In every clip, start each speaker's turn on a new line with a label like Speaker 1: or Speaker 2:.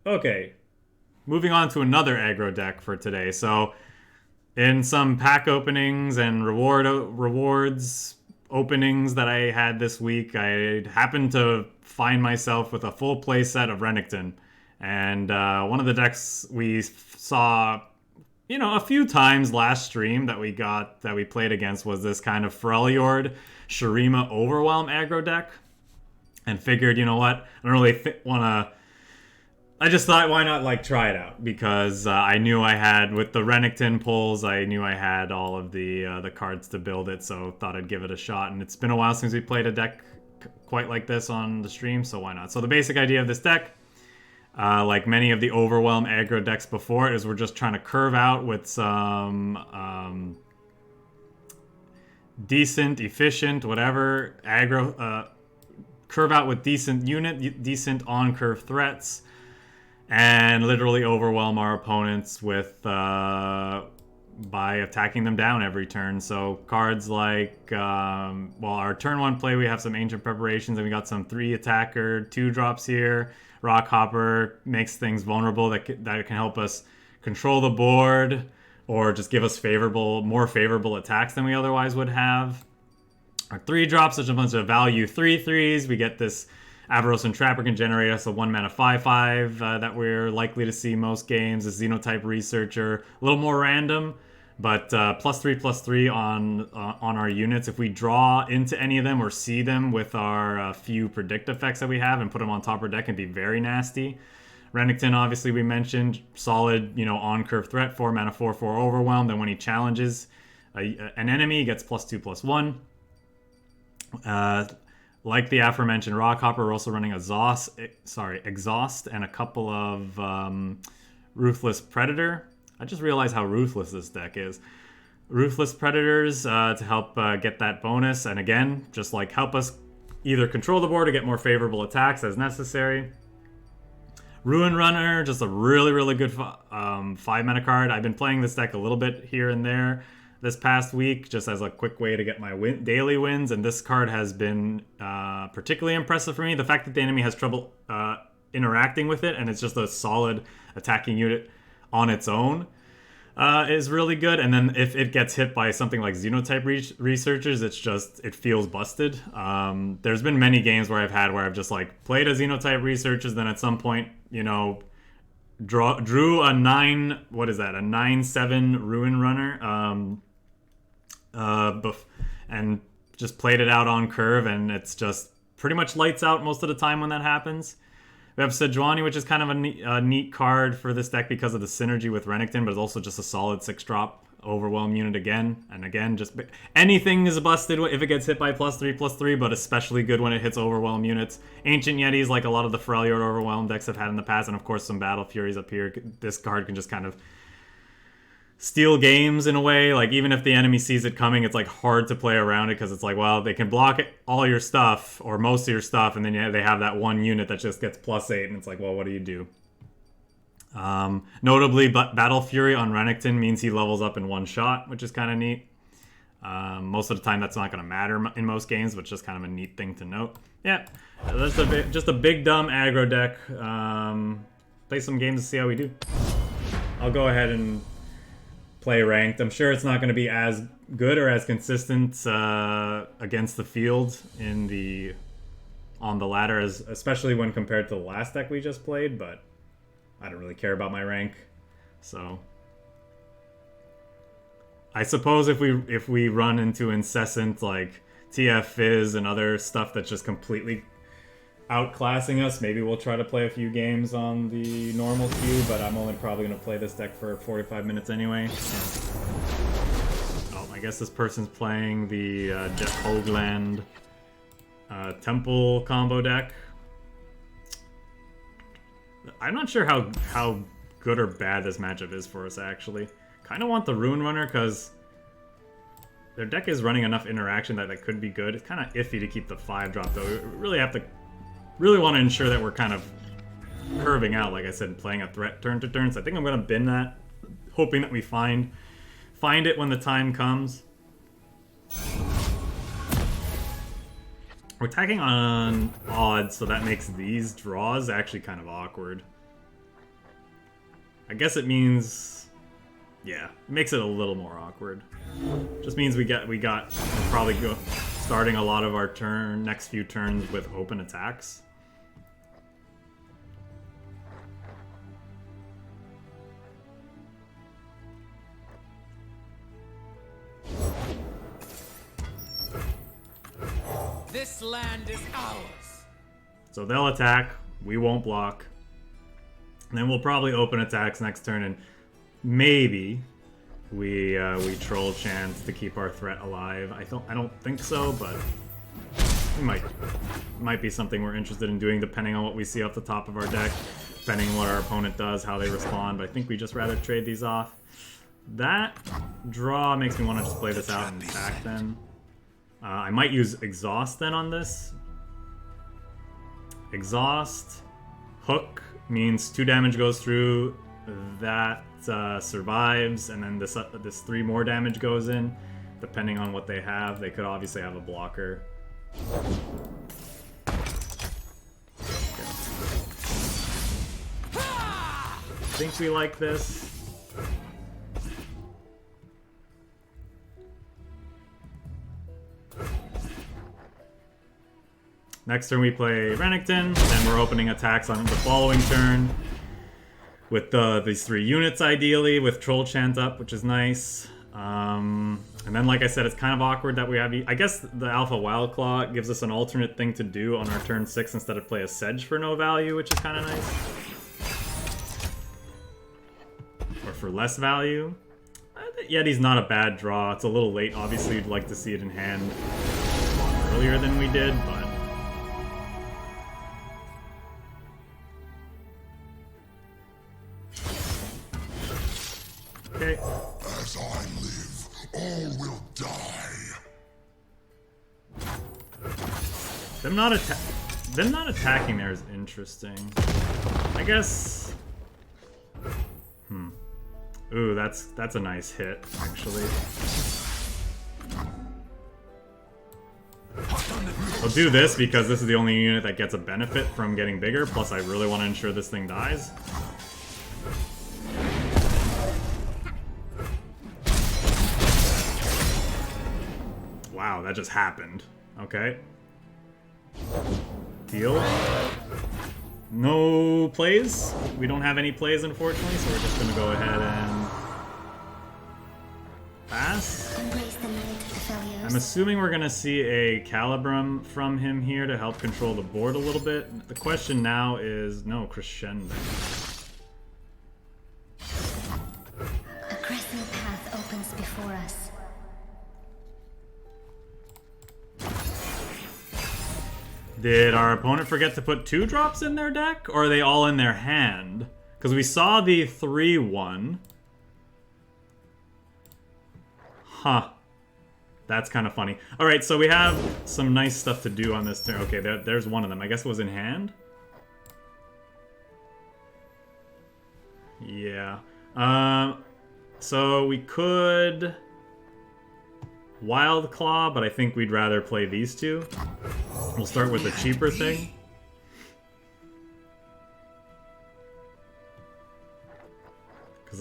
Speaker 1: Okay, moving on to another aggro deck for today. So, in some pack openings and rewards openings that I had this week, I happened to find myself with a full play set of Renekton. And one of the decks we saw, a few times last stream that we played against was this kind of Freljord Shurima Overwhelm aggro deck. And figured, you know what, I don't really want to. I just thought, why not try it out? Because I knew I had with the Renekton pulls, I knew I had all of the cards to build it, so thought I'd give it a shot. And it's been a while since we played a deck quite like this on the stream, so why not? So the basic idea of this deck, like many of the Overwhelm aggro decks before it, is we're just trying to curve out with some decent, efficient, whatever aggro. Curve out with decent on-curve threats, and literally overwhelm our opponents with by attacking them down every turn. So cards like, our turn one play, we have some Ancient Preparations, and we got some 3-attacker 2-drops here. Rock Hopper makes things vulnerable that can help us control the board, or just give us more favorable attacks than we otherwise would have. Our 3-drops, such a bunch of value 3/3s. We get this Avarice and Trapper can generate us a 1-mana 5/5 that we're likely to see most games. A Xenotype Researcher, a little more random, but +3/+3 on our units. If we draw into any of them or see them with our few predict effects that we have and put them on top of our deck, can be very nasty. Renekton, obviously, we mentioned, solid, on-curve threat, 4-mana 4/4 Overwhelm. Then when he challenges an enemy, he gets +2/+1. Like the aforementioned Rock Hopper, we're also running Exhaust and a couple of Ruthless Predator. I just realized how ruthless this deck is. Ruthless Predators to help get that bonus, and again, just help us either control the board or get more favorable attacks as necessary. Ruin Runner, just a really, really good 5-mana card. I've been playing this deck a little bit here and there this past week, just as a quick way to get my daily wins, and this card has been particularly impressive for me. The fact that the enemy has trouble interacting with it, and it's just a solid attacking unit on its own, is really good. And then if it gets hit by something like Xenotype Researchers, it feels busted. There's been many games where I've just played a Xenotype Researchers, then at some point, drew a 9/7 Ruin Runner, and just played it out on curve, and it's just pretty much lights out most of the time when that happens. We have Sejuani, which is kind of a neat card for this deck because of the synergy with Renekton, but it's also just a solid 6-drop Overwhelm unit again. And again, just anything is busted if it gets hit by +3/+3, but especially good when it hits Overwhelm units. Ancient Yetis, like a lot of the Freljord Overwhelm decks have had in the past, and of course some Battle Furies up here. This card can just kind of steal games in a way. Even if the enemy sees it coming, it's hard to play around it, because it's they can block all your stuff or most of your stuff, and then they have that one unit that just gets +8, and it's what do you do? Notably, Battle Fury on Renekton means he levels up in one shot, which is kind of neat. Most of the time that's not going to matter in most games, but just kind of a neat thing to note. Yeah, that's just a big dumb aggro deck. Play some games to see how we do. I'll go ahead and play ranked. I'm sure it's not going to be as good or as consistent against the field on the ladder, especially when compared to the last deck we just played, but I don't really care about my rank. So I suppose if we run into incessant TF Fizz and other stuff that's just completely outclassing us, maybe we'll try to play a few games on the normal queue, but I'm only probably going to play this deck for 45 minutes anyway. Oh, I guess this person's playing the Jet Hoagland Temple combo deck. I'm not sure how good or bad this matchup is for us, actually. Kind of want the Ruin Runner, because their deck is running enough interaction that could be good. It's kind of iffy to keep the 5-drop, though. We really want to ensure that we're kind of curving out, like I said, playing a threat turn to turn. So I think I'm going to bin that, hoping that we find it when the time comes. We're attacking on odds, so that makes these draws actually kind of awkward. I guess it means, yeah, it makes it a little more awkward. Just means we'll probably go starting a lot of our next few turns with open attacks.
Speaker 2: This land is ours.
Speaker 1: So they'll attack, we won't block. And then we'll probably open attacks next turn, and maybe we troll chance to keep our threat alive. I don't think so, but we might be something we're interested in doing depending on what we see off the top of our deck, depending on what our opponent does, how they respond. But I think we just rather trade these off. That draw makes me want to just play this out and attack then. I might use Exhaust then on this. Exhaust, Hook means 2 damage goes through, that survives, and then this 3 more damage goes in, depending on what they have. They could obviously have a blocker. Okay. I think we like this. Next turn we play Renekton, and we're opening attacks on the following turn with these 3 units ideally, with Troll Chant up, which is nice. And then, like I said, it's kind of awkward that we have... I guess the Alpha Wild Claw gives us an alternate thing to do on our turn 6 instead of play a Sedge for no value, which is kind of nice. Or for less value. Yeti's not a bad draw. It's a little late. Obviously, you'd like to see it in hand earlier than we did, but... Okay.
Speaker 3: As I live, all will die.
Speaker 1: Them not attacking there is interesting. I guess. Ooh, that's a nice hit, actually. I'll do this because this is the only unit that gets a benefit from getting bigger, plus I really want to ensure this thing dies. Wow, that just happened. Okay. Deal. No plays? We don't have any plays, unfortunately, so we're just gonna go ahead and pass. I'm assuming we're gonna see a Calibrum from him here to help control the board a little bit. The question now is, no, Crescendo.
Speaker 4: A crescent path opens before us.
Speaker 1: Did our opponent forget to put 2 drops in their deck? Or are they all in their hand? Because we saw the 3-1. Huh. That's kind of funny. Alright, so we have some nice stuff to do on this turn. Okay, there's one of them. I guess it was in hand? Yeah. So we could... Wild Claw, but I think we'd rather play these 2. We'll start with the cheaper thing. Because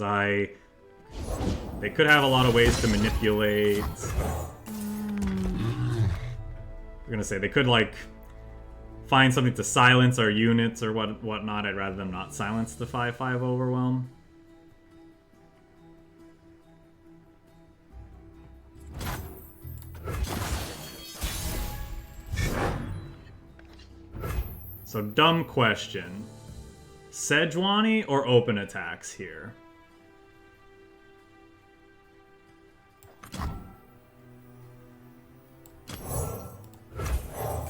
Speaker 1: they could have a lot of ways to manipulate. We're gonna say they could, like, find something to silence our units or whatnot. I'd rather them not silence the 5/5 Overwhelm. So, dumb question. Sejuani or open attacks here?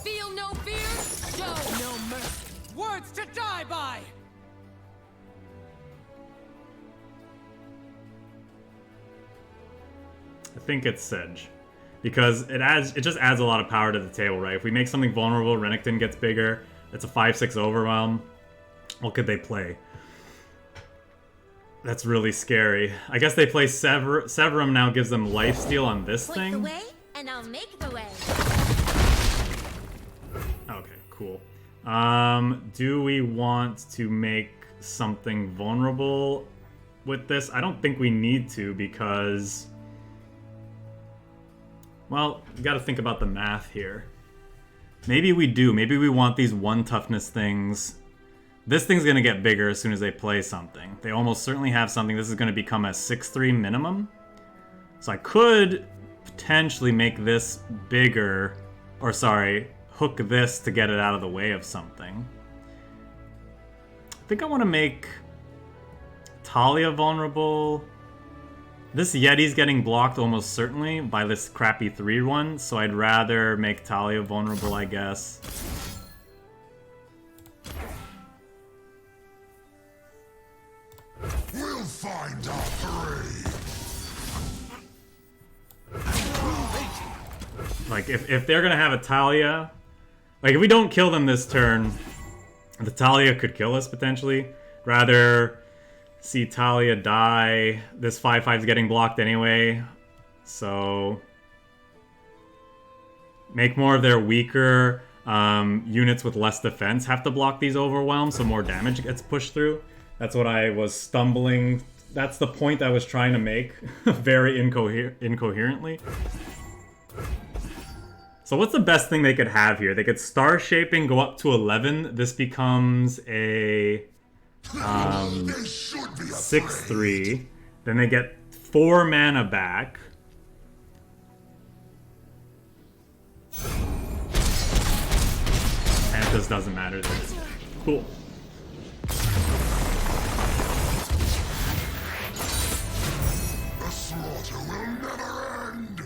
Speaker 2: Feel no fear, show no mercy. Words to die by.
Speaker 1: I think it's Sedge. Because it just adds a lot of power to the table, right? If we make something vulnerable, Renekton gets bigger. It's a 5/6 Overwhelm. What could they play? That's really scary. I guess they play Severum now gives them lifesteal on this
Speaker 4: Point
Speaker 1: thing.
Speaker 4: the way, and I'll make the way.
Speaker 1: Okay, cool. Do we want to make something vulnerable with this. I don't think we need to because... Well, you gotta think about the math here. Maybe we do. Maybe we want these 1 toughness things. This thing's gonna get bigger as soon as they play something. They almost certainly have something. This is gonna become a 6-3 minimum. So I could potentially make this bigger, or sorry, hook this to get it out of the way of something. I think I want to make Talia vulnerable. This Yeti's getting blocked almost certainly by this crappy 3-1, so I'd rather make Talia vulnerable, I guess.
Speaker 3: We'll find our prey.
Speaker 1: Like, if they're gonna have a Talia... Like, if we don't kill them this turn, the Talia could kill us, potentially. Rather see Talia die. This 5/5's getting blocked anyway. So... Make more of their weaker units with less defense have to block these Overwhelms, so more damage gets pushed through. That's what I was stumbling... That's the point I was trying to make very incoherently. So what's the best thing they could have here? They could Star Shaping, go up to 11. This becomes a 6-3. Then they get 4 mana back. And it just doesn't matter. Cool.
Speaker 3: The slaughter will never end.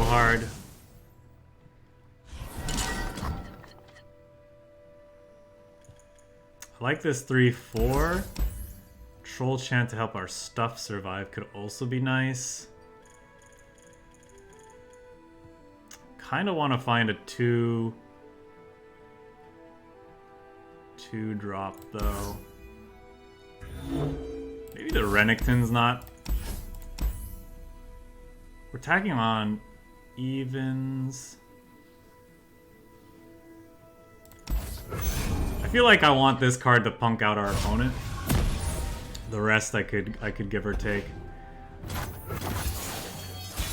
Speaker 1: Hard. I like this 3/4. Troll Chant to help our stuff survive could also be nice. Kind of want to find a 2 drop though. Maybe the Renekton's not. We're tagging on evens. I feel like I want this card to punk out our opponent. The rest I could give or take.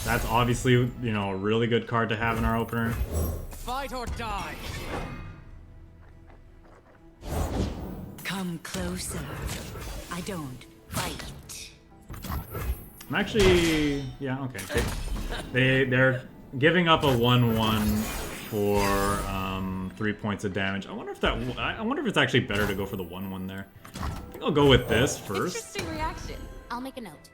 Speaker 1: That's obviously, you know, a really good card to have in our opener.
Speaker 2: Fight or die.
Speaker 5: Come closer. I don't fight.
Speaker 1: I'm actually, yeah, okay. They're giving up a 1/1 for 3 points of damage. I wonder if it's actually better to go for the 1/1 there. I think I'll go with this first.
Speaker 4: Interesting reaction. I'll make a note.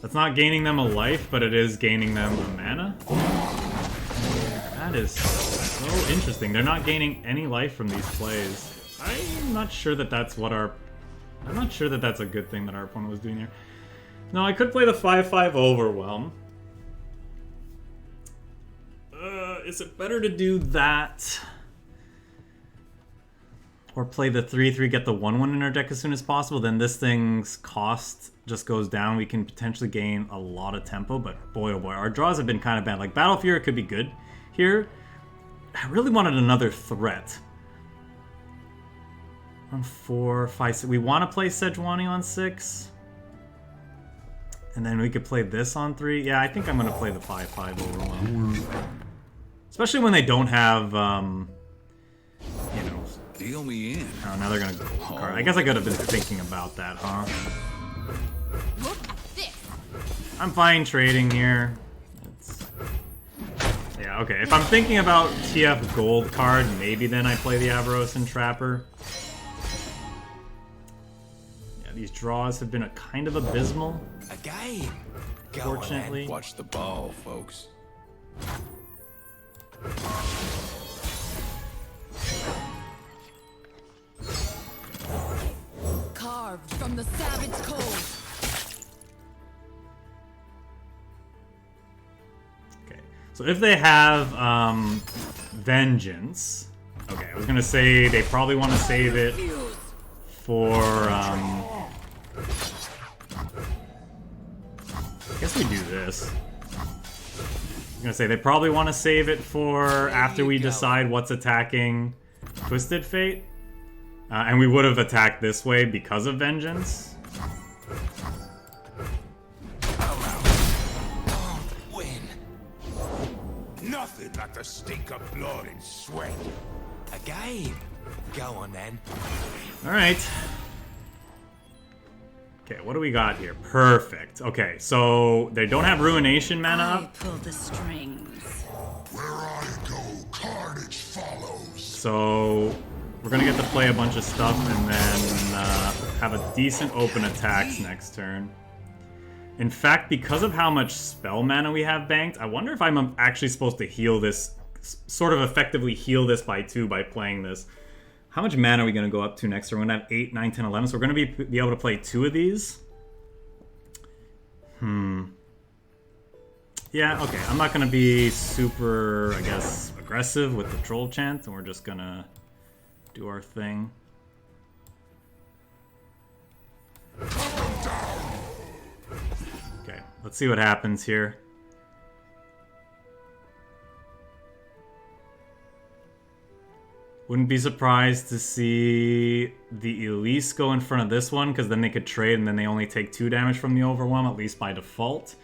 Speaker 1: That's not gaining them a life, but it is gaining them a mana. That is so interesting. They're not gaining any life from these plays. I'm not sure that that's what our... I'm not sure that that's a good thing that our opponent was doing here. No, I could play the 5/5 Overwhelm. Is it better to do that? Or play the 3/3, get the 1/1 in our deck as soon as possible? Then this thing's cost just goes down. We can potentially gain a lot of tempo, but boy oh boy, our draws have been kind of bad. Like Battle Fury could be good here. I really wanted another threat. On 4, 5, 6. We want to play Sejuani on 6. And then we could play this on 3. Yeah, I think I'm going to play the 5/5 Overwhelm. Especially when they don't have, you know...
Speaker 6: Deal me in.
Speaker 1: Oh, now they're going to... I guess I could have been thinking about that, huh?
Speaker 4: Look at this.
Speaker 1: I'm fine trading here. Yeah, okay. If I'm thinking about TF gold card, maybe then I play the Avarosan Trapper. these draws have been a kind of abysmal.
Speaker 6: A game. Go
Speaker 1: Fortunately.
Speaker 6: on, then. Watch the ball, folks.
Speaker 2: Carved from the savage cold.
Speaker 1: Okay, so if they have Vengeance, okay, I was gonna say they probably want to save it for I guess we do this. I was gonna say they probably want to save it for after we decide what's attacking Twisted Fate, and we would have attacked this way because of Vengeance.
Speaker 3: Win. Nothing like the stink of blood and sweat.
Speaker 6: A game. Go on, then.
Speaker 1: All right. Okay, what do we got here? Perfect. Okay, so they don't have Ruination mana
Speaker 5: I
Speaker 1: up,
Speaker 5: pull the strings.
Speaker 3: Where I go, carnage follows.
Speaker 1: so we're gonna get to play a bunch of stuff and then have a decent open attacks next turn. In fact, because of how much spell mana we have banked, I wonder if I'm actually supposed to heal this, sort of effectively heal this by 2 by playing this. How much mana are we going to go up to next turn? We're going to have 8, 9, 10, 11. So we're going to be able to play 2 of these. Yeah, okay. I'm not going to be super, I guess, aggressive with the Troll Chant. And we're just going to do our thing. Okay, let's see what happens here. Wouldn't be surprised to see the Elise go in front of this one, because then they could trade and then they only take 2 damage from the Overwhelm, at least by default.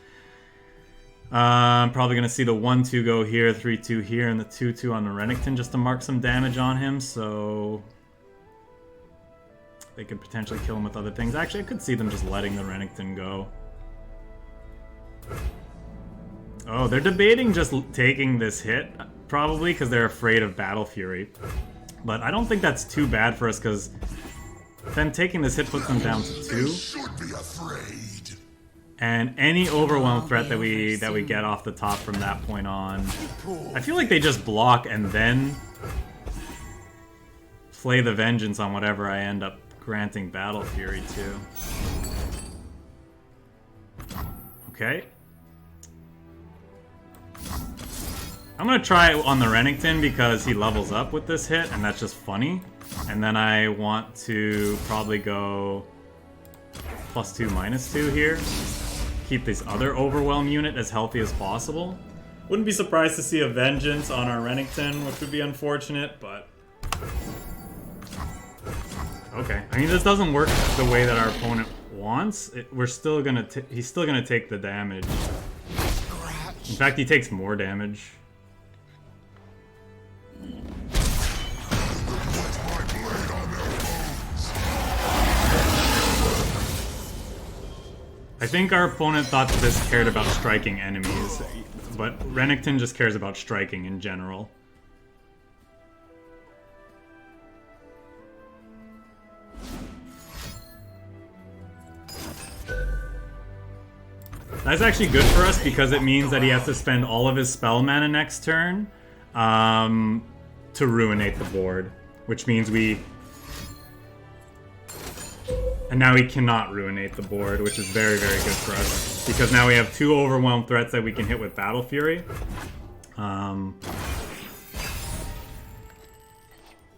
Speaker 1: I'm probably going to see the 1-2 go here, 3-2 here, and the 2-2 on the Renekton just to mark some damage on him, so they could potentially kill him with other things. Actually, I could see them just letting the Renekton go. Oh, they're debating just taking this hit, probably, because they're afraid of Battle Fury. But I don't think that's too bad for us, because them taking this hit puts them down to 2.
Speaker 3: Should be afraid.
Speaker 1: And any Overwhelm threat that we get off the top from that point on, I feel like they just block and then play the Vengeance on whatever I end up granting Battle Fury to. Okay. I'm gonna try it on the Renekton because he levels up with this hit, and that's just funny. And then I want to probably go +2, -2 here. Keep this other Overwhelm unit as healthy as possible. Wouldn't be surprised to see a Vengeance on our Renekton, which would be unfortunate, but... Okay, I mean, this doesn't work the way that our opponent wants. We're still gonna he's still gonna take the damage. In fact, he takes more damage. I think our opponent thought that this cared about striking enemies, but Renekton just cares about striking in general. That's actually good for us because it means that he has to spend all of his spell mana next turn to ruinate the board, which means we... And now he cannot ruinate the board, which is very, very good for us. Because now we have 2 Overwhelm threats that we can hit with Battle Fury. Oh,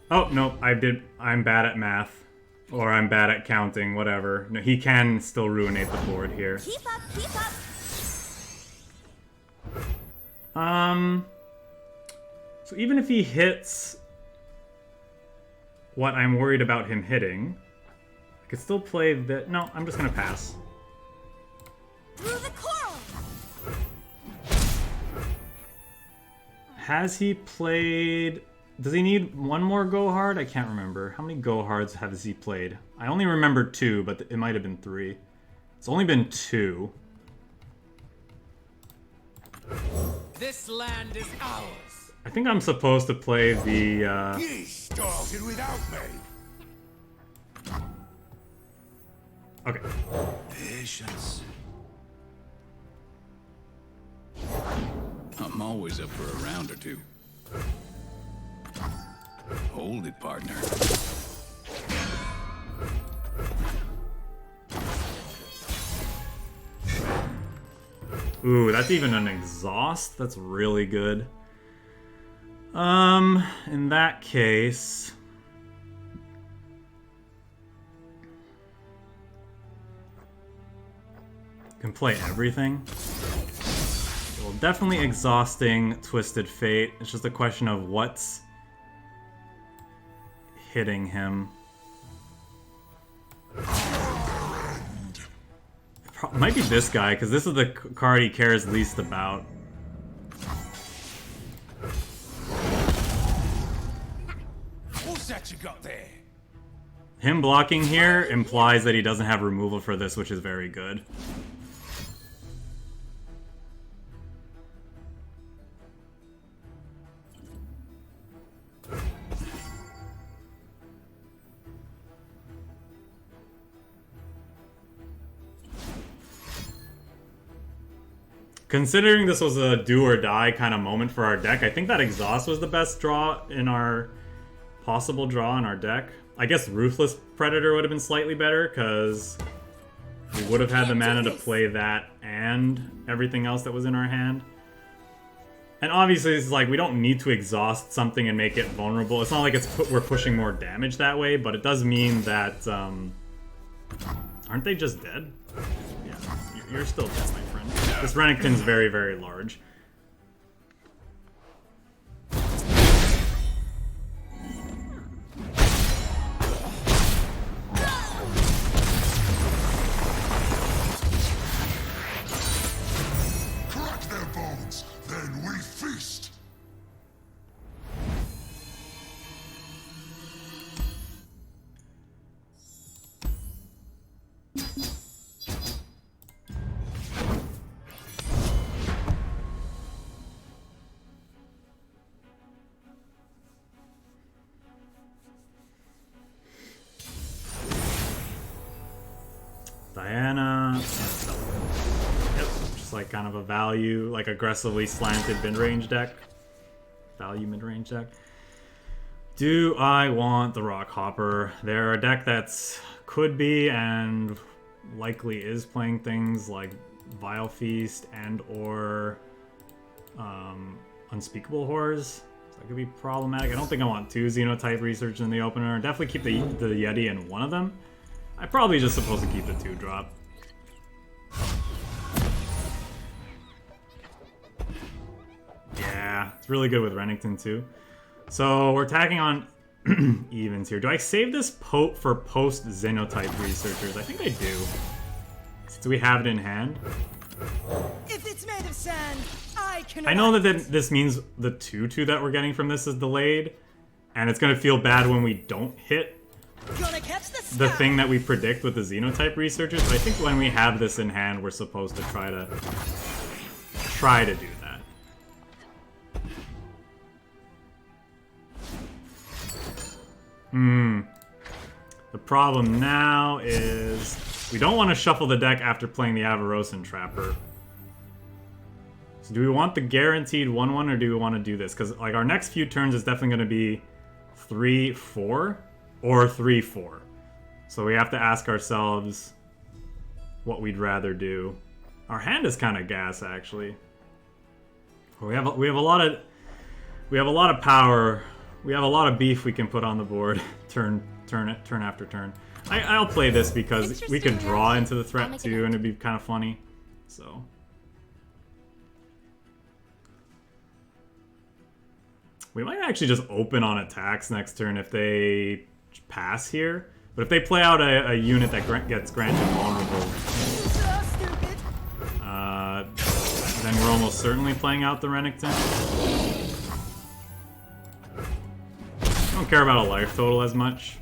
Speaker 1: no, I'm bad at math. Or I'm bad at counting, whatever. No, he can still ruinate the board here.
Speaker 5: Keep up, keep up.
Speaker 1: So even if he hits what I'm worried about him hitting, I could still play the... No, I'm just gonna pass.
Speaker 5: Through the coral.
Speaker 1: Has he played... Does he need one more Go Hard? I can't remember. How many Go Hards has he played? I only remember 2, but it might have been 3. It's only been 2.
Speaker 2: This land is ours.
Speaker 1: I think I'm supposed to play the...
Speaker 3: Ye started without me.
Speaker 1: Okay.
Speaker 6: Patience. I'm always up for a round or two. Hold it, partner.
Speaker 1: Ooh, that's even an exhaust? That's really good. In that case... can play everything. Well, definitely exhausting Twisted Fate. It's just a question of what's hitting him. Might be this guy, because this is the card he cares least about.
Speaker 6: What's that you got there?
Speaker 1: Him blocking here implies that he doesn't have removal for this, which is very good. Considering this was a do or die kind of moment for our deck, I think that exhaust was the best draw in our possible draw in our deck. I guess Ruthless Predator would have been slightly better because we would have had the mana to play that and everything else that was in our hand. And obviously, it's like we don't need to exhaust something and make it vulnerable. It's not like we're pushing more damage that way, but it does mean that aren't they just dead? Yeah, you're still dead, my friend. This Renekton's very, very large.
Speaker 3: Crack their bones, then we feast.
Speaker 1: Diana. Yep, just like kind of a value, like aggressively slanted mid-range deck. Value mid-range deck. Do I want the Rock Hopper? They're a deck that's could be and likely is playing things like Vile Feast and or Unspeakable Horrors. So that could be problematic. I don't think I want 2 Xenotype Research in the opener. Definitely keep the Yeti in one of them. I'm probably just supposed to keep the 2-drop. Yeah, it's really good with Renekton too. So we're attacking on evens here. Do I save this for post Xenotype Researchers? I think I do. Do we have it in hand?
Speaker 2: If it's made of sand, I can.
Speaker 1: I know that this means the 2/2 that we're getting from this is delayed, and it's gonna feel bad when we don't hit
Speaker 2: Gonna catch the
Speaker 1: the thing that we predict with the Xenotype Researchers, but I think when we have this in hand, we're supposed to try to do that. The problem now is we don't want to shuffle the deck after playing the Avarosan Trapper. So do we want the guaranteed 1/1 or do we want to do this? Because like our next few turns is definitely going to be 3-4 or 3-4. So we have to ask ourselves what we'd rather do. Our hand is kind of gas actually. We have a lot of power. We have a lot of beef we can put on the board turn after turn. I'll play this because we could draw into the threat too, and it'd be kind of funny. So we might actually just open on attacks next turn if they pass here. But if they play out a unit that gets granted vulnerable, then we're almost certainly playing out the Renekton. I don't care about a life total as much.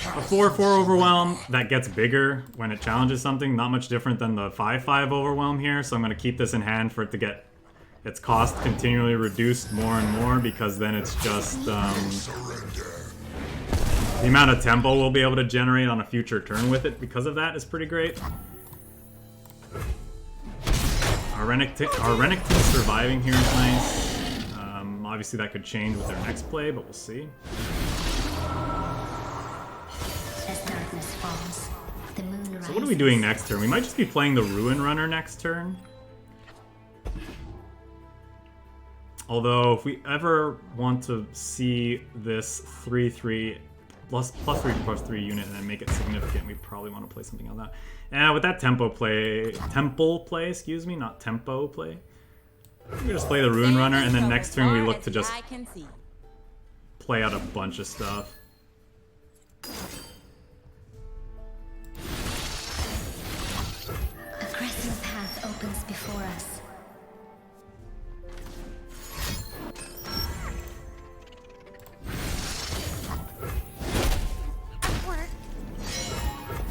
Speaker 1: A 4/4 Overwhelm that gets bigger when it challenges something, not much different than the 5/5 Overwhelm here, so I'm going to keep this in hand for it to get its cost continually reduced more and more, because then it's just the amount of tempo we'll be able to generate on a future turn with it because of that is pretty great. Our Renekton surviving here is nice. Obviously that could change with their next play, but we'll see.
Speaker 4: As darkness falls, the moon rises.
Speaker 1: So what are we doing next turn? We might just be playing the Ruin Runner next turn. Although, if we ever want to see this 3/3 plus 3/3 unit and then make it significant, we probably want to play something on that. And with that tempo play, excuse me, not tempo play. We just play the Ruin Runner, and then next turn we look to just play out a bunch of stuff.
Speaker 4: A crescent path opens before us.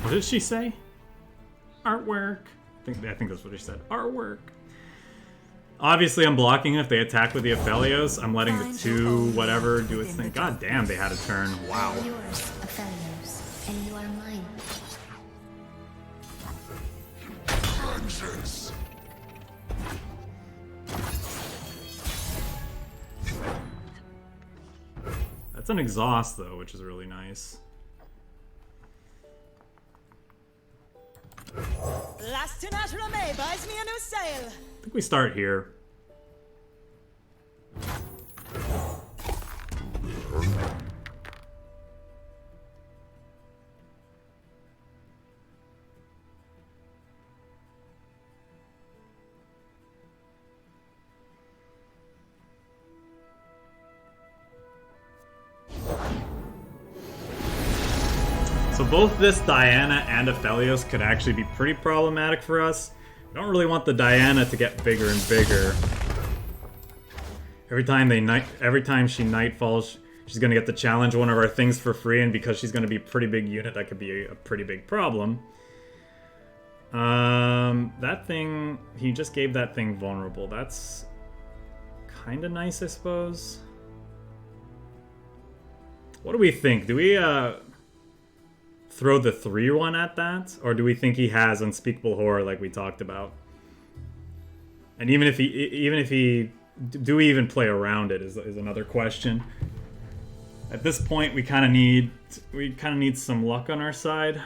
Speaker 1: What did she say? Artwork. I think that's what she said. Artwork. Obviously, I'm blocking if they attack with the Aphelios. I'm letting the 2 whatever do its thing. God damn, they had a turn. Wow.
Speaker 4: Yours, Aphelios, and you are mine.
Speaker 3: Vengeance.
Speaker 1: That's an exhaust, though, which is really nice.
Speaker 2: Last natural May buys me a new sail.
Speaker 1: I think we start here. So both this Diana and Aphelios could actually be pretty problematic for us. I don't really want the Diana to get bigger and bigger. Every time she nightfalls, she's gonna get to challenge one of our things for free, and because she's gonna be a pretty big unit, that could be a pretty big problem. That thing, he just gave that thing vulnerable. That's kind of nice, I suppose. What do we think? Do we throw the 3/1 at that, or do we think he has Unspeakable Horror like we talked about? And even if he, do we even play around it is another question. At this point, we kind of need some luck on our side.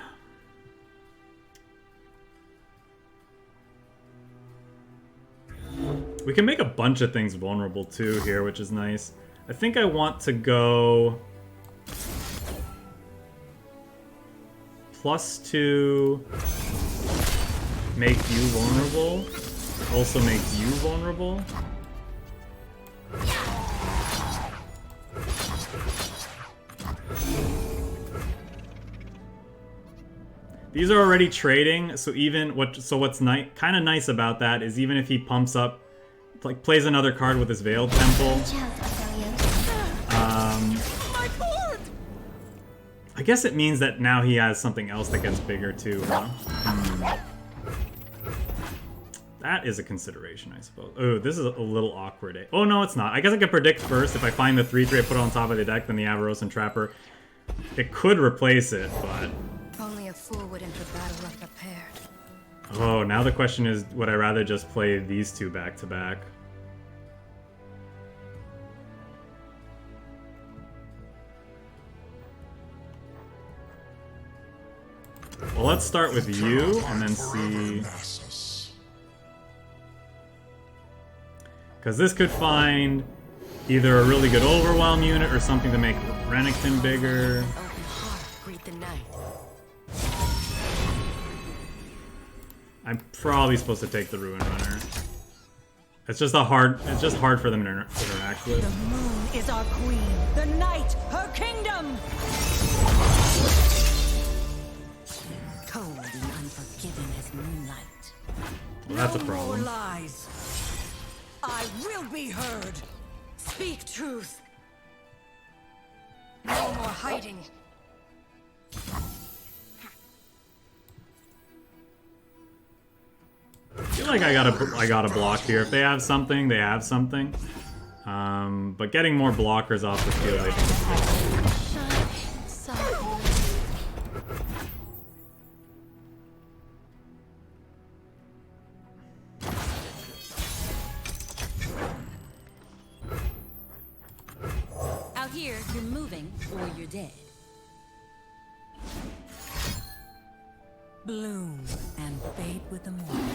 Speaker 1: We can make a bunch of things vulnerable too here, which is nice. I think I want to go +2, make you vulnerable, also make you vulnerable. These are already trading, so what's kind of nice about that is even if he pumps up, like plays another card with his Veiled Temple. I guess it means that now he has something else that gets bigger too, huh? That is a consideration, I suppose. Oh, this is a little awkward. Oh, no, it's not. I guess I could predict first. If I find the 3/3 I put it on top of the deck, then the Avaros and Trapper, it could replace it, but...
Speaker 5: Only a fool would enter battle unprepared.
Speaker 1: Oh, now the question is, would I rather just play these two back-to-back? Well, let's start with you, and then see... Because this could find either a really good Overwhelm unit or something to make Renekton bigger.
Speaker 5: Open heart, greet the night.
Speaker 1: I'm probably supposed to take the Ruin Runner. It's just hard for them to interact with.
Speaker 2: The moon is our queen. The night, her kingdom.
Speaker 5: Cold and unforgiving as moonlight.
Speaker 1: Well, that's a
Speaker 2: No
Speaker 1: problem.
Speaker 2: more lies. I will be heard. Speak truth.
Speaker 5: No more hiding.
Speaker 1: feel like I gotta block here. If they have something, they have something. But getting more blockers off the field, I think is
Speaker 5: Out here, you're moving or you're dead. Bloom and fade with the morning.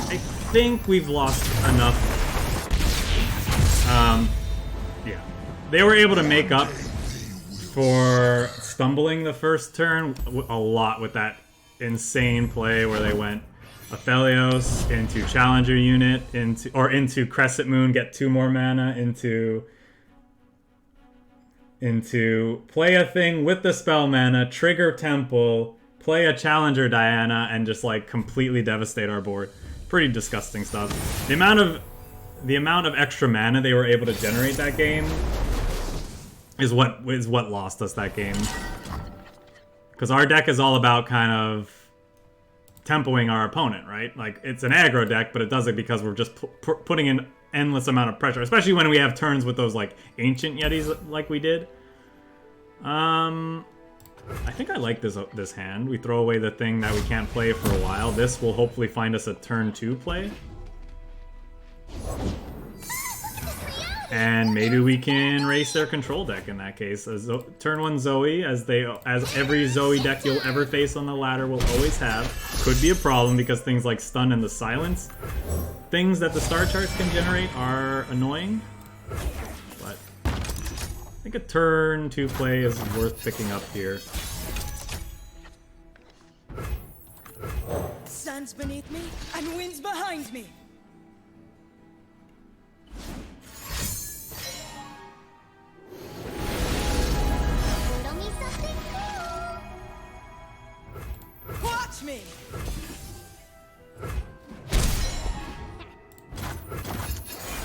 Speaker 1: I think we've lost enough. Yeah. They were able to make up for stumbling the first turn a lot with that insane play where they went Aphelios into Challenger unit, into Crescent Moon, get 2 more mana, into play a thing with the spell mana, trigger Temple, play a Challenger Diana, and just like completely devastate our board. Pretty disgusting stuff. The amount of extra mana they were able to generate that game is what lost us that game. Because our deck is all about kind of tempoing our opponent, right? Like, it's an aggro deck, but it does it because we're just putting in endless amount of pressure, especially when we have turns with those like ancient Yetis like we did. I think I like this hand. We throw away the thing that we can't play for a while. This will hopefully find us a turn 2 play. And maybe we can race their control deck in that case. Turn 1 Zoe, as every Zoe deck you'll ever face on the ladder will always have. Could be a problem because things like Stun and the Silence, things that the star charts can generate, are annoying. But I think a turn 2 play is worth picking up here.
Speaker 2: Sun's beneath me and winds behind me.
Speaker 4: Riddle me something new.
Speaker 2: Watch me.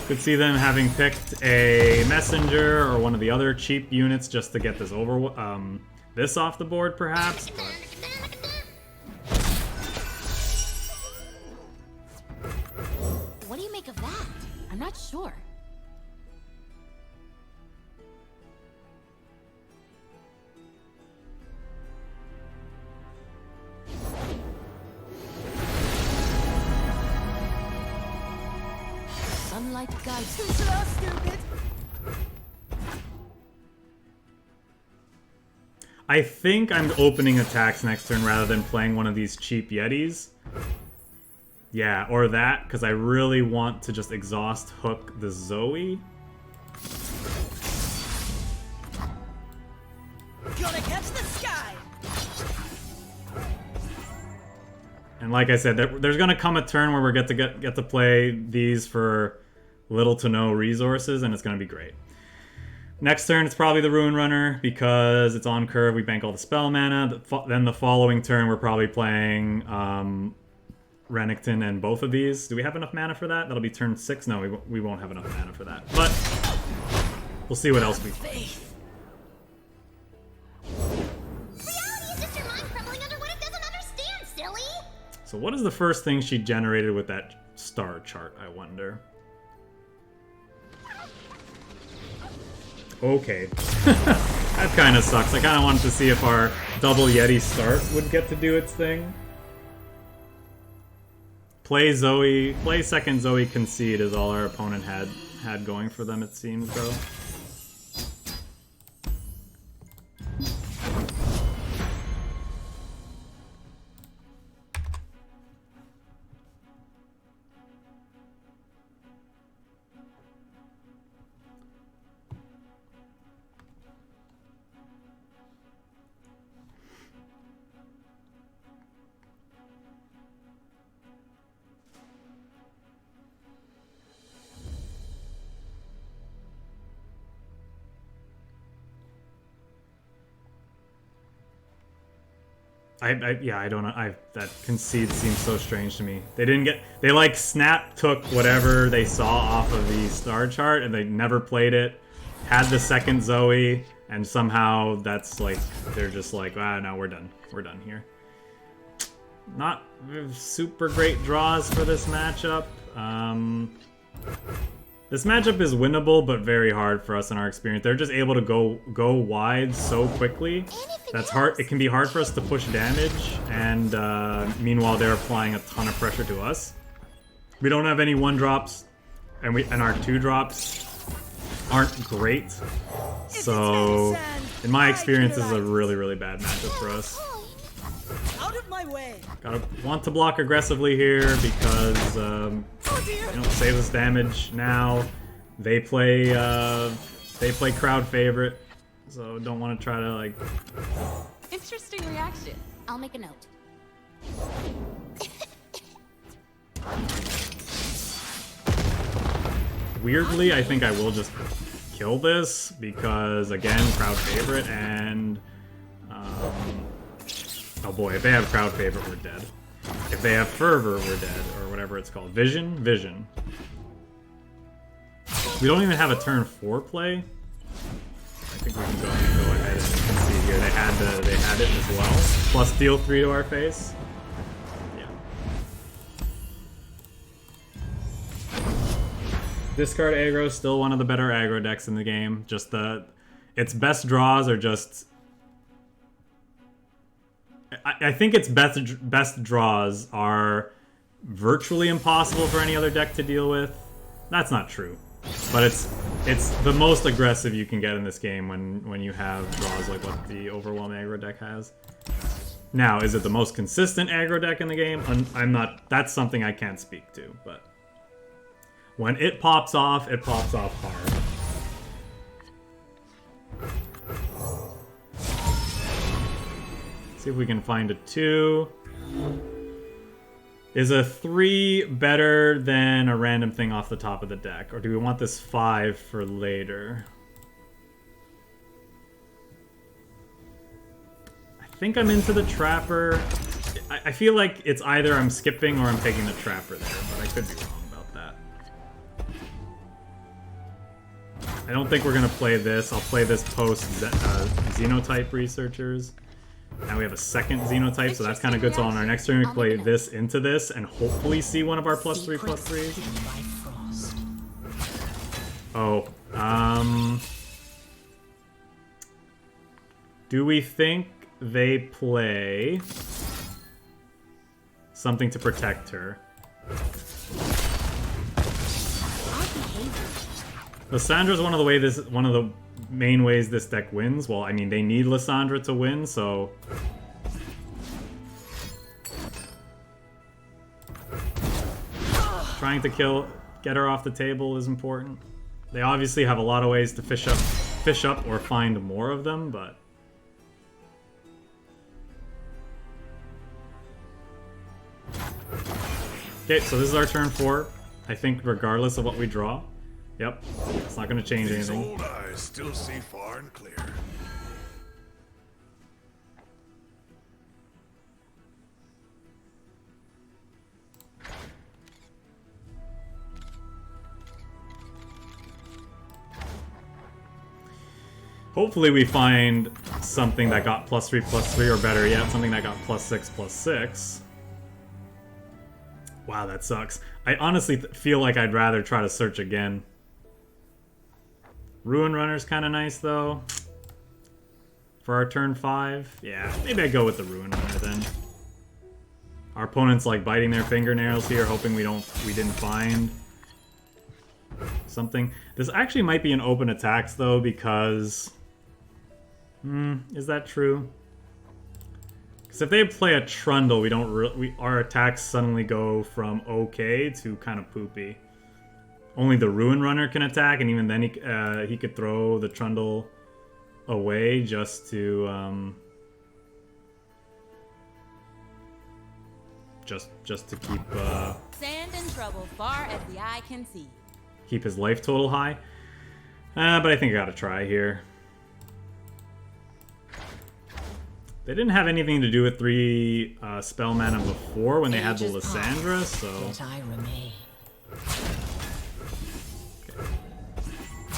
Speaker 1: Could see them having picked a messenger or one of the other cheap units just to get this this off the board, perhaps. But
Speaker 4: What do you make of that? I'm not sure.
Speaker 5: Sunlight guides
Speaker 2: Too slow, stupid.
Speaker 1: I think I'm opening attacks next turn rather than playing one of these cheap Yetis. Yeah, or that, because I really want to just exhaust hook the Zoe.
Speaker 2: Gonna catch the sky.
Speaker 1: And like I said, there's gonna come a turn where we get to play these for little to no resources, and it's gonna be great. Next turn, it's probably the Ruin Runner because it's on curve. We bank all the spell mana. Then the following turn, we're probably playing Renekton and both of these. Do we have enough mana for that? That'll be turn 6. No, we won't have enough mana for that. But we'll see what else we play.
Speaker 4: Reality is just your mind crumbling under what it doesn't understand, silly!
Speaker 1: So what is the first thing she generated with that star chart, I wonder? Okay. That kind of sucks. I kind of wanted to see if our double Yeti start would get to do its thing. Play Zoe, play second Zoe concede is all our opponent had going for them, it seems, though. I don't know. That concede seems so strange to me. They like snap took whatever they saw off of the star chart and they never played it. Had the second Zoe and somehow that's like they're just like, ah, no, we're done. We're done here. Not super great draws for this matchup. This matchup is winnable, but very hard for us in our experience. They're just able to go wide so quickly. That's hard. It can be hard for us to push damage, and meanwhile they're applying a ton of pressure to us. We don't have any 1-drops, and our 2-drops aren't great. So, in my experience, this is a really, really bad matchup for us.
Speaker 2: Out of my way.
Speaker 1: Gotta want to block aggressively here because save us damage now. They play crowd favorite, so don't want to try to like.
Speaker 4: Interesting reaction. I'll make a note.
Speaker 1: Weirdly, I think I will just kill this because again, crowd favorite and. Oh boy, if they have crowd favorite, we're dead. If they have fervor, we're dead, or whatever it's called. Vision? Vision. We don't even have a turn 4 play. I think we can go ahead and concede here. They had it as well. Plus deal 3 to our face. Yeah. Discard aggro is still one of the better aggro decks in the game. Just its best draws are just. I think its best draws are virtually impossible for any other deck to deal with. That's not true, but it's the most aggressive you can get in this game when you have draws like what the Overwhelm aggro deck has. Now, is it the most consistent aggro deck in the game? I'm not. That's something I can't speak to, but when it pops off hard. See if we can find a 2. Is a 3 better than a random thing off the top of the deck? Or do we want this 5 for later? I think I'm into the Trapper. I feel like it's either I'm skipping or I'm taking the Trapper there, but I could be wrong about that. I don't think we're going to play this. I'll play this post Xenotype Researchers. Now we have a second Xenotype, so that's kind of good. So on our next turn, we play this into this, and hopefully see one of our +3/+3s. Oh, do we think they play something to protect her? Lyssandra's one of the main ways this deck wins. Well, I mean, they need Lysandra to win, so. Trying to get her off the table is important. They obviously have a lot of ways to fish up or find more of them, but. Okay, so this is our turn 4. I think regardless of what we draw. Yep, it's not going to change anything.
Speaker 3: These old eyes still see far and clear.
Speaker 1: Hopefully we find something that got +3/+3, or better yet, something that got +6/+6. Wow, that sucks. I honestly feel like I'd rather try to search again. Ruin Runner's kind of nice, though. For our turn 5. Yeah, maybe I go with the Ruin Runner, then. Our opponent's, like, biting their fingernails here, hoping we didn't find something. This actually might be an open attacks, though, because... is that true? Because if they play a Trundle, our attacks suddenly go from okay to kind of poopy. Only the Ruin Runner can attack, and even then he could throw the Trundle away just to just to keep
Speaker 2: Sand and trouble far as the eye can see.
Speaker 1: keep his life total high. But I think I gotta try here. They didn't have anything to do with 3 spell mana before when they had the Lysandra, so.
Speaker 5: I remain.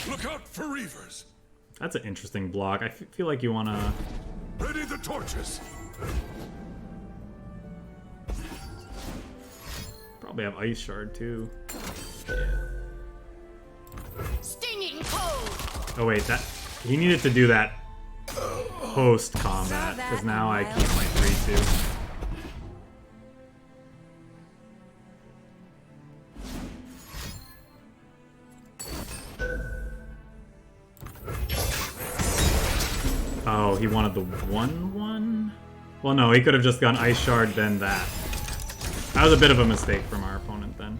Speaker 3: Look out for Reavers!
Speaker 1: That's an interesting block. I feel like you wanna.
Speaker 3: Ready the torches!
Speaker 1: Probably have Ice Shard too.
Speaker 2: Stinging cold.
Speaker 1: Oh wait, that he needed to do that post combat because now I keep my 3-2. Oh, he wanted the 1-1? Well, no, he could have just gone Ice Shard, then that. That was a bit of a mistake from our opponent, then.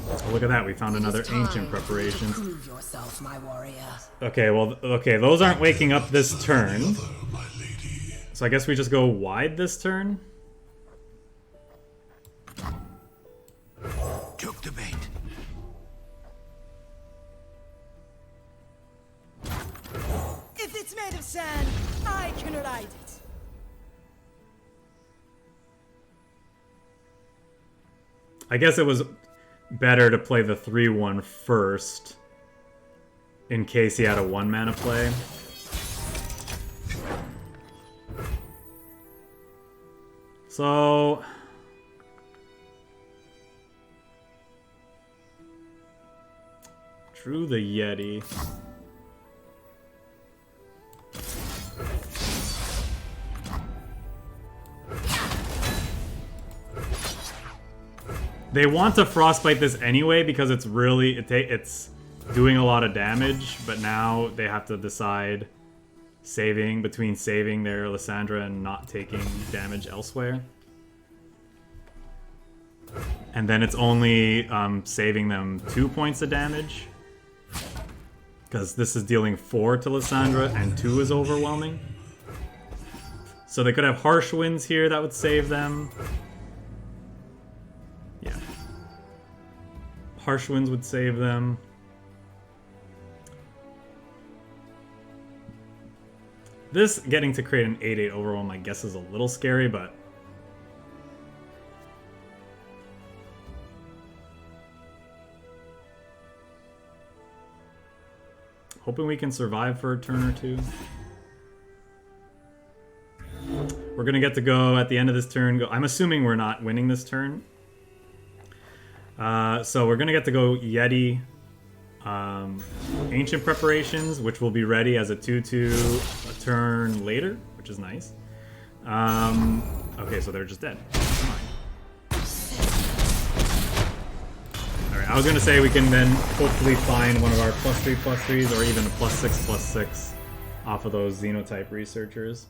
Speaker 1: Oh, look at that, we found another ancient preparation.
Speaker 5: Prove yourself, my warrior.
Speaker 1: Okay, well, okay, those aren't waking up this turn.
Speaker 3: My lady.
Speaker 1: So I guess we just go wide this turn?
Speaker 6: Took the bait.
Speaker 2: If it's made of sand, I can ride it.
Speaker 1: I guess it was better to play the 3-1 first in case he had a 1-mana play. So drew the Yeti. They want to frostbite this anyway because it's really it's doing a lot of damage, but now they have to decide between saving their Lysandra and not taking damage elsewhere. And then it's only saving them 2 points of damage because this is dealing 4 to Lysandra and 2 is overwhelming. So they could have Harsh Winds here that would save them. Yeah. Harsh Winds would save them. This getting to create an 8/8 Overwhelm, I guess, is a little scary, but hoping we can survive for a turn or two. We're gonna get to go at the end of this turn. I'm assuming we're not winning this turn. So we're gonna get to go Yeti Ancient Preparations, which will be ready as a 2/2 a turn later, which is nice. Okay, so they're just dead. Alright, I was gonna say we can then hopefully find one of our +3/+3s or even a +6/+6 off of those Xenotype researchers.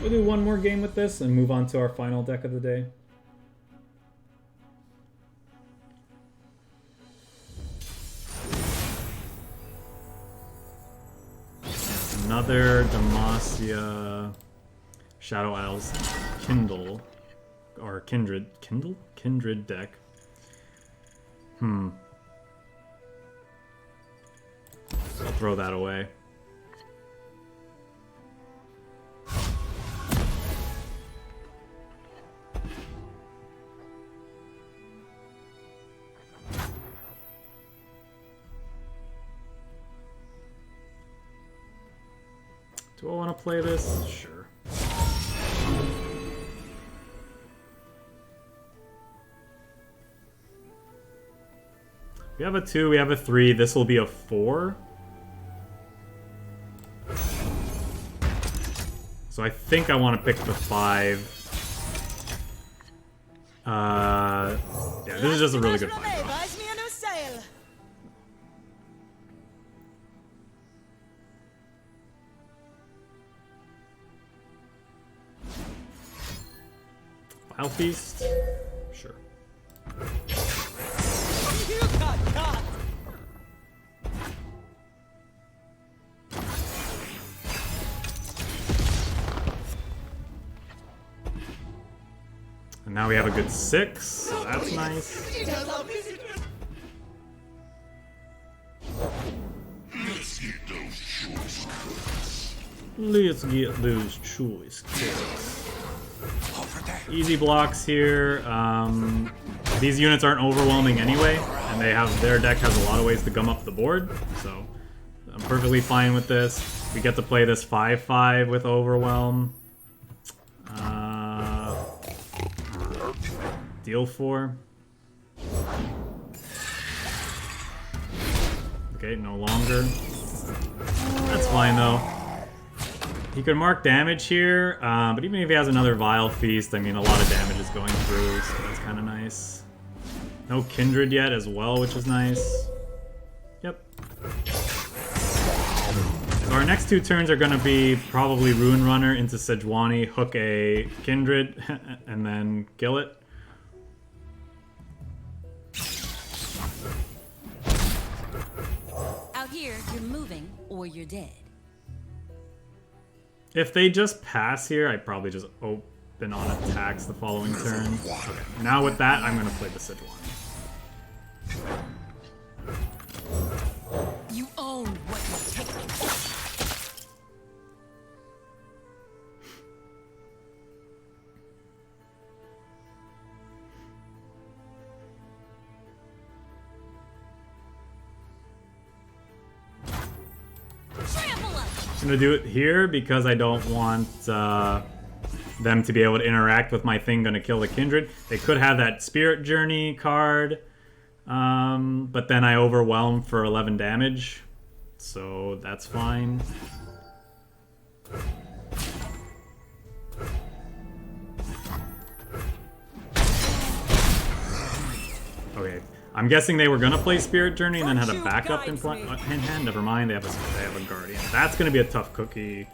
Speaker 1: We'll do one more game with this and move on to our final deck of the day. Another Demacia Shadow Isles Kindle or Kindred deck. I'll throw that away. Do I want to play this? Sure. We have a 2, we have a 3. This will be a 4. So I think I want to pick the 5. Yeah, this is just a really good 5 draw. File Feast? Sure. And now we have a good 6, so that's nice. Let's get those choice cards. Easy blocks here. These units aren't overwhelming anyway, and their deck has a lot of ways to gum up the board, so I'm perfectly fine with this. We get to play this 5/5 with Overwhelm. Deal 4. Okay, no longer. That's fine though. He could mark damage here, but even if he has another Vile Feast, I mean, a lot of damage is going through, so that's kind of nice. No Kindred yet as well, which is nice. Yep. So our next 2 turns are going to be probably Rune Runner into Sejuani, hook a Kindred, and then kill it.
Speaker 5: Out here, you're moving or you're dead.
Speaker 1: If they just pass here, I'd probably just open on attacks the following turn. Okay, now with that, I'm going to play the Sejuani.
Speaker 5: You own what you take.
Speaker 1: I'm going to do it here because I don't want them to be able to interact with my thing going to kill the Kindred. They could have that Spirit Journey card, but then I Overwhelm for 11 damage, so that's fine. Okay, I'm guessing they were gonna play Spirit Journey and then had a backup in hand. Never mind, they have a Guardian. That's gonna be a tough cookie.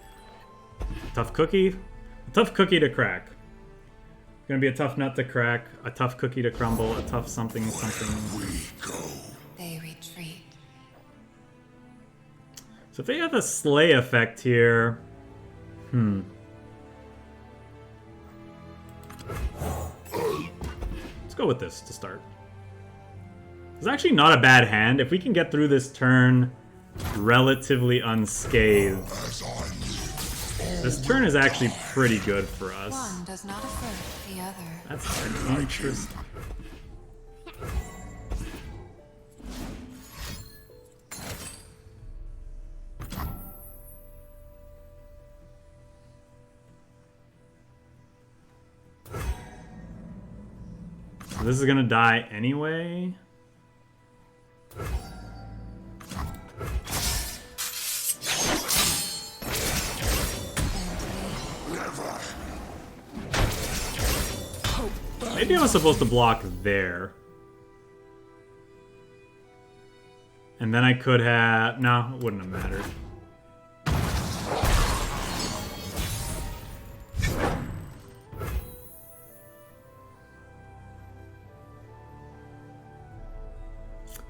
Speaker 1: Tough cookie? A tough cookie to crack. Gonna be a tough nut to crack, a tough cookie to crumble, a tough something.
Speaker 7: They retreat.
Speaker 1: So if they have a Slay effect here, let's go with this to start. It's actually not a bad hand. If we can get through this turn relatively unscathed, this turn is actually pretty good for us.
Speaker 7: One does not affect the other.
Speaker 1: That's an interesting. So this is gonna die anyway. Maybe I was supposed to block there. And then I could have... No, it wouldn't have mattered.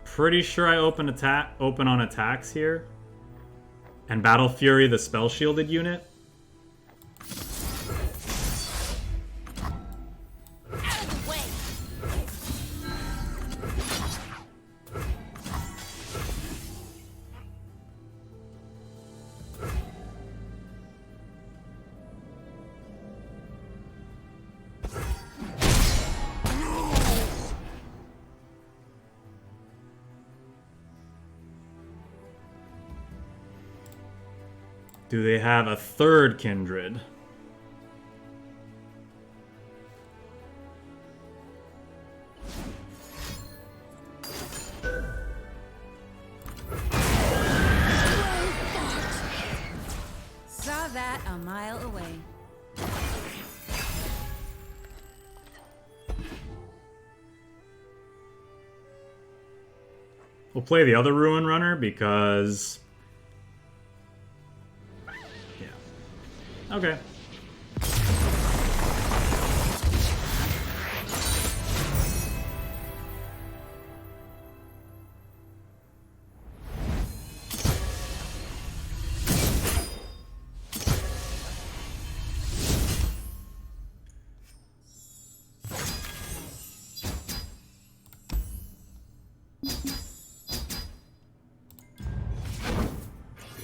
Speaker 1: Pretty sure I open on attacks here. And Battle Fury, the spell shielded unit. Do they have a third Kindred?
Speaker 5: Saw that a mile away.
Speaker 1: We'll play the other Ruin Runner because... Okay.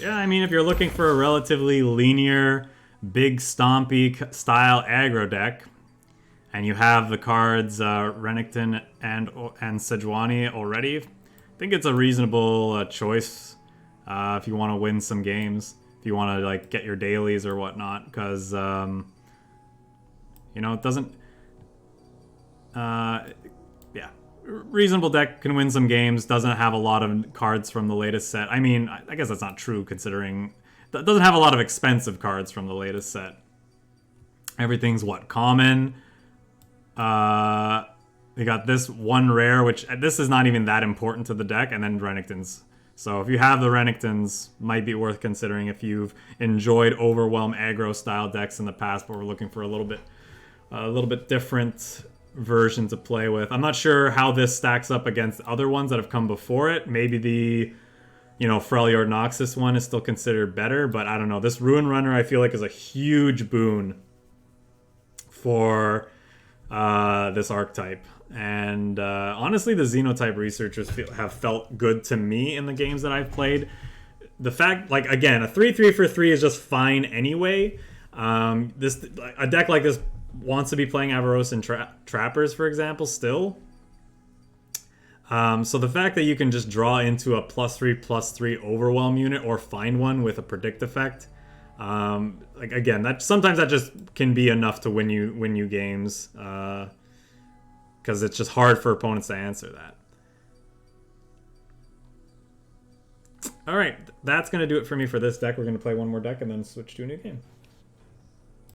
Speaker 1: Yeah, I mean, if you're looking for a relatively linear, big stompy style aggro deck, and you have the cards Renekton and Sejuani already, I think it's a reasonable choice if you want to win some games, if you want to like get your dailies or whatnot, because you know, it doesn't. Yeah, reasonable deck can win some games. Doesn't have a lot of cards from the latest set. I mean, I guess that's not true considering that doesn't have a lot of expensive cards from the latest set. Everything's what, common. We got this one rare, which this is not even that important to the deck, and then Renekton's. So if you have the Renekton's, might be worth considering if you've enjoyed Overwhelm aggro style decks in the past, but we're looking for a little bit different version to play with. I'm not sure how this stacks up against other ones that have come before it. Maybe the, you know, Freljord Noxus one is still considered better, but I don't know. This Ruin Runner I feel like is a huge boon for this archetype. And honestly, the Xenotype researchers have felt good to me in the games that I've played. The fact, like, again, a 3/3 for 3 is just fine anyway. A deck like this wants to be playing Avaros and Trappers, for example, still. So the fact that you can just draw into a +3/+3 Overwhelm unit or find one with a predict effect, like again, that sometimes that just can be enough to win you games, because it's just hard for opponents to answer that. All right, that's gonna do it for me for this deck. We're gonna play one more deck and then switch to a new game.